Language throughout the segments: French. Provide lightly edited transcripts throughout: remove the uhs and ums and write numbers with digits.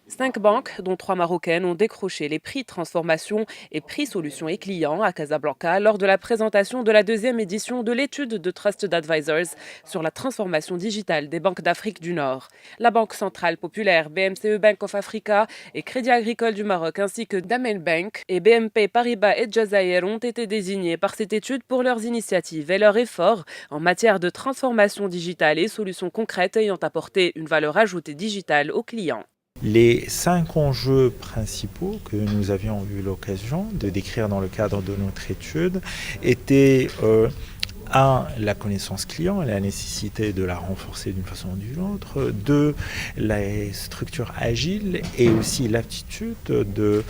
5 banques, dont 3 marocaines, ont décroché les prix transformation et prix solutions et clients à Casablanca lors de la présentation de la deuxième édition de l'étude de Trusted Advisors sur la transformation digitale des banques d'Afrique du Nord. La Banque centrale populaire, BMCE Bank of Africa et Crédit agricole du Maroc ainsi que Damen Bank et BNP Paribas et Jazair ont été désignés par cette étude pour leurs initiatives et leurs efforts en matière de transformation digitale et solutions concrètes ayant apporté une valeur ajoutée digitale aux clients. Les 5 enjeux principaux que nous avions eu l'occasion de décrire dans le cadre de notre étude étaient la connaissance client, la nécessité de la renforcer d'une façon ou d'une autre. 2, la structure agile et aussi l'aptitude des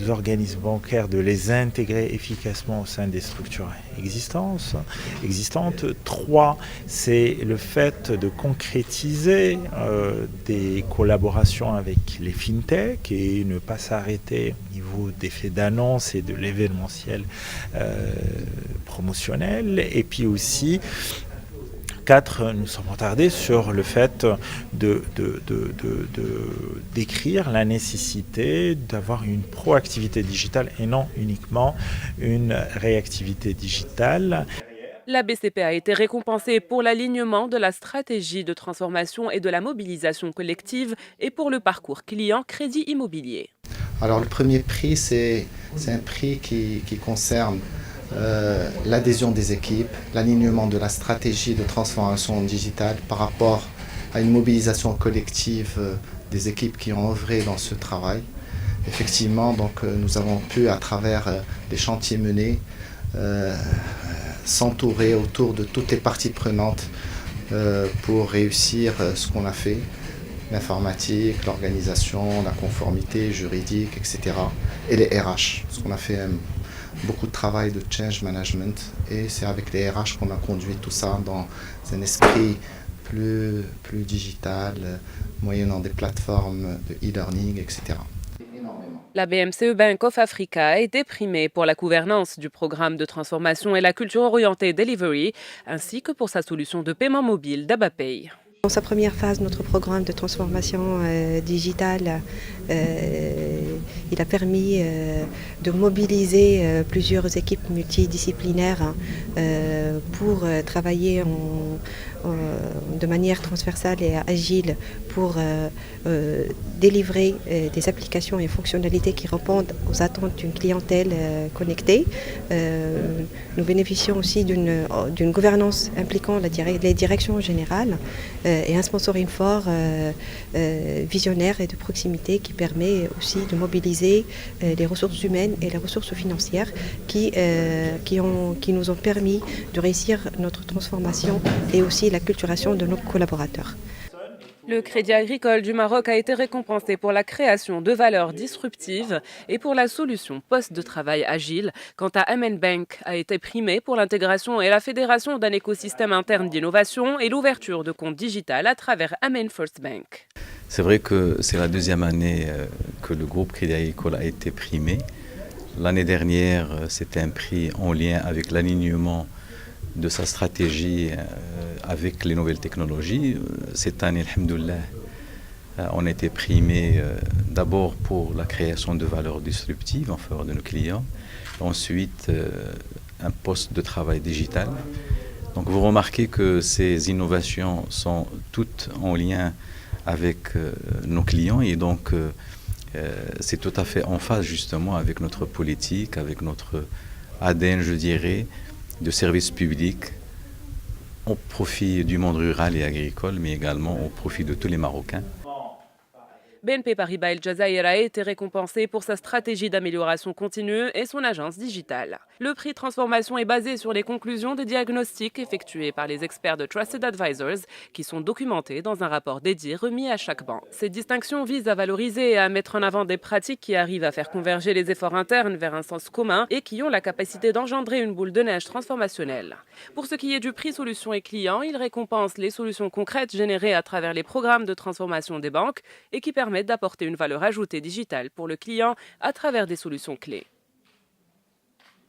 organismes bancaires de les intégrer efficacement au sein des structures existantes. 3, c'est le fait de concrétiser des collaborations avec les fintech et ne pas s'arrêter au niveau des faits d'annonce et de l'événementiel promotionnel. Et puis aussi 4, nous sommes retardés sur le fait d'écrire la nécessité d'avoir une proactivité digitale et non uniquement une réactivité digitale. La BCP a été récompensée pour l'alignement de la stratégie de transformation et de la mobilisation collective et pour le parcours client Crédit Immobilier. Alors le premier prix, c'est un prix qui concerne l'adhésion des équipes, l'alignement de la stratégie de transformation digitale par rapport à une mobilisation collective des équipes qui ont œuvré dans ce travail. Effectivement, donc, nous avons pu, à travers les chantiers menés, s'entourer autour de toutes les parties prenantes pour réussir ce qu'on a fait. L'informatique, l'organisation, la conformité juridique, etc. Et les RH, parce qu'on a fait beaucoup de travail de change management et c'est avec les RH qu'on a conduit tout ça dans un esprit plus digital, moyennant des plateformes de e-learning, etc. La BMCE Bank of Africa a été primée pour la gouvernance du programme de transformation et la culture orientée Delivery, ainsi que pour sa solution de paiement mobile DabaPay. Dans sa première phase, notre programme de transformation digitale, il a permis de mobiliser plusieurs équipes multidisciplinaires pour travailler de manière transversale et agile pour délivrer des applications et fonctionnalités qui répondent aux attentes d'une clientèle connectée. Nous bénéficions aussi d'une gouvernance impliquant les directions générales et un sponsoring fort, visionnaire et de proximité qui permet aussi de mobiliser les ressources humaines et les ressources financières qui nous ont permis de réussir notre transformation et aussi l'acculturation de nos collaborateurs. Le Crédit agricole du Maroc a été récompensé pour la création de valeurs disruptives et pour la solution poste de travail agile. Quant à Amen Bank a été primé pour l'intégration et la fédération d'un écosystème interne d'innovation et l'ouverture de comptes digital à travers Amen First Bank. C'est vrai que c'est la deuxième année que le groupe Crédit Agricole a été primé. L'année dernière, c'était un prix en lien avec l'alignement de sa stratégie avec les nouvelles technologies. Cette année, alhamdoulilah, on a été primé d'abord pour la création de valeurs disruptives en faveur de nos clients, ensuite un poste de travail digital. Donc vous remarquez que ces innovations sont toutes en lien avec nos clients et donc c'est tout à fait en phase justement avec notre politique, avec notre ADN, je dirais, de services publics au profit du monde rural et agricole, mais également au profit de tous les Marocains. BNP Paribas El Jazair a été récompensé pour sa stratégie d'amélioration continue et son agence digitale. Le prix transformation est basé sur les conclusions des diagnostics effectués par les experts de Trusted Advisors qui sont documentés dans un rapport dédié remis à chaque banque. Ces distinctions visent à valoriser et à mettre en avant des pratiques qui arrivent à faire converger les efforts internes vers un sens commun et qui ont la capacité d'engendrer une boule de neige transformationnelle. Pour ce qui est du prix solutions et clients, il récompense les solutions concrètes générées à travers les programmes de transformation des banques et qui permettent d'apporter une valeur ajoutée digitale pour le client à travers des solutions clés.